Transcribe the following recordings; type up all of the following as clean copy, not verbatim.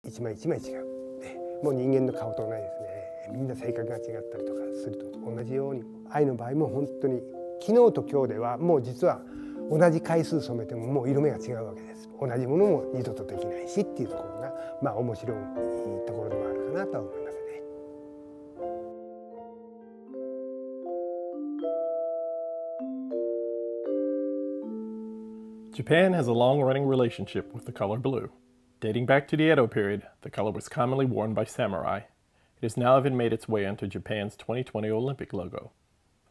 一枚一枚違う、もう人間の顔と同じですね。みんな性格が違ったりとかすると同じように、藍の場合も本当に昨日と今日ではもう実は同じ回数染めてももう色目が違うわけです。同じものも二度とできないしっていうところが面白いところでもあるかなとは思いますね。Japan has a long-running relationship with the color blue. Dating back to the Edo period, the color was commonly worn by samurai. It has now even made its way onto Japan's 2020 Olympic logo.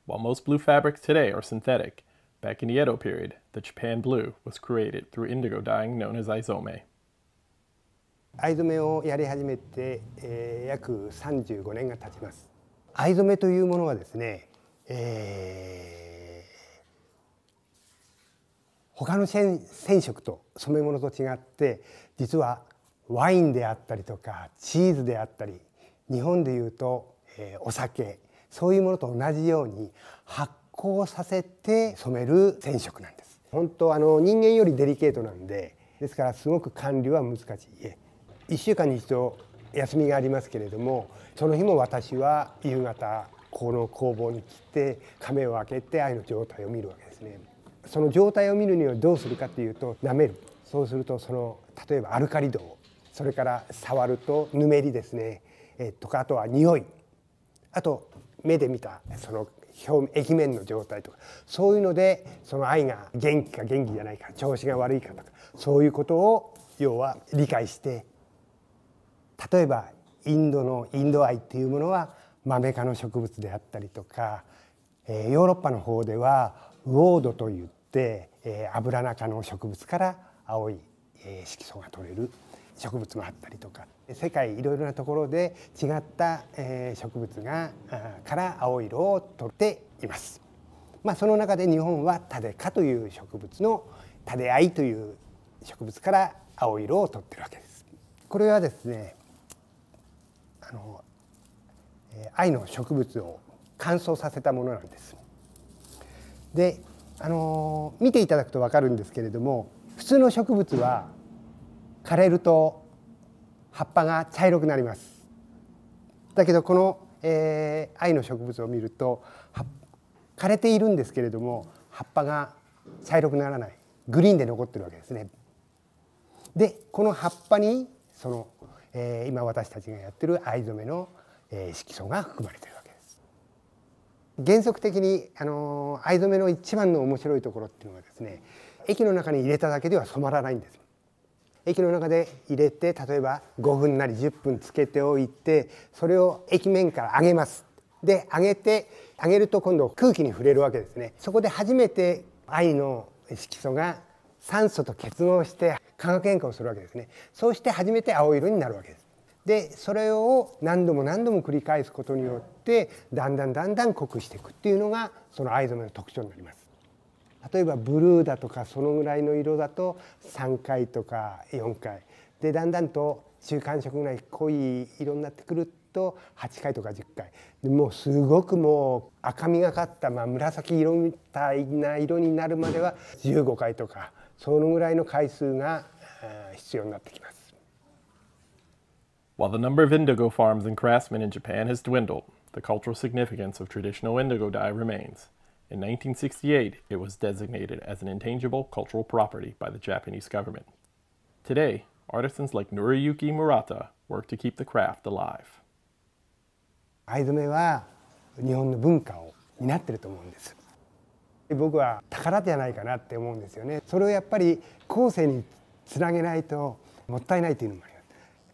While most blue fabrics today are synthetic, back in the Edo period, the Japan blue was created through indigo dyeing known as aizome. 藍染めをやり始めて、約35年が経ちます。藍染めというものはですね、他の染色と染め物と違って実はワインであったりとかチーズであったり日本でいうと、お酒そういうものと同じように発酵させて染める染色なんです。本当人間よりデリケートなんでですからすごく管理は難しい。1週間に一度休みがありますけれどもその日も私は夕方この工房に来て甕を開けて藍の状態を見るわけですね。その状態を見るにはどうするかというと舐める。そうすると例えばアルカリ度それから触るとぬめりですね、とかあとは匂いあと目で見た液面の状態とかそういうのでその藍が元気か元気じゃないか調子が悪いかとかそういうことを要は理解して例えばインド藍っていうものはマメ科の植物であったりとか、ヨーロッパの方ではウォードといってアブラナ科の植物から青い色素が取れる植物もあったりとか世界いろいろなところで違った植物から青色を取っています。その中で日本はタデ科という植物のタデ藍という植物から青色を取ってるわけです。これはですね藍の植物を乾燥させたものなんです。で見ていただくと分かるんですけれども普通の植物は枯れると葉っぱが茶色くなります。だけどこの、藍の植物を見ると枯れているんですけれども葉っぱが茶色くならないグリーンで残ってるわけですね。でこの葉っぱに今私たちがやってる藍染めの色素が含まれているわけです。原則的に藍染めの一番の面白いところっていうのはですね液の中に入れただけでは染まらないんです。液の中で入れて例えば5分なり10分つけておいてそれを液面から上げます。で上げると今度空気に触れるわけですね。そこで初めて藍の色素が酸素と結合して化学変化をするわけですね。そうして初めて青色になるわけです。でそれを何度も何度も繰り返すことによってだんだん濃くしていくっていうのがその藍染めの特徴になります。例えばブルーだとかそのぐらいの色だと3回とか4回でだんだんと中間色ぐらい濃い色になってくると8回とか10回でもうすごくもう赤みがかった紫色みたいな色になるまでは15回とかそのぐらいの回数が必要になってきます。While the number of indigo farms and craftsmen in Japan has dwindled, the cultural significance of traditional indigo dye remains. In 1968, it was designated as an intangible cultural property by the Japanese government. Today, artisans like Noriyuki Murata work to keep the craft alive. 藍染めは日本の文化を担ってると思うんです。僕は宝じゃないかなって思うんですよね。それをやっぱり後世につなげないともったいないというのもありま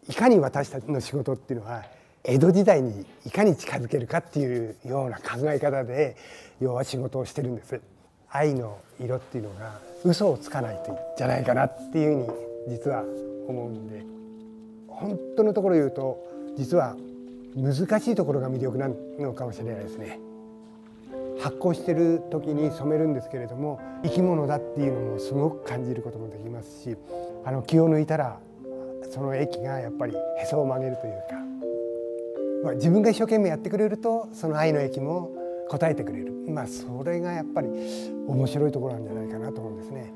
す。いかに私たちの仕事っていうのは江戸時代にいかに近づけるかっていうような考え方で要は仕事をしてるんです。藍の色っていうのが嘘をつかないといいんじゃないかなっていうふうに実は思うんで本当のところ言うと実は難しいところが魅力なのかもしれないですね。発酵してる時に染めるんですけれども生き物だっていうのもすごく感じることもできますし気を抜いたらその液がやっぱりへそを曲げるというか、自分が一生懸命やってくれるとその藍の液も応えてくれる、それがやっぱり面白いところなんじゃないかなと思うんですね。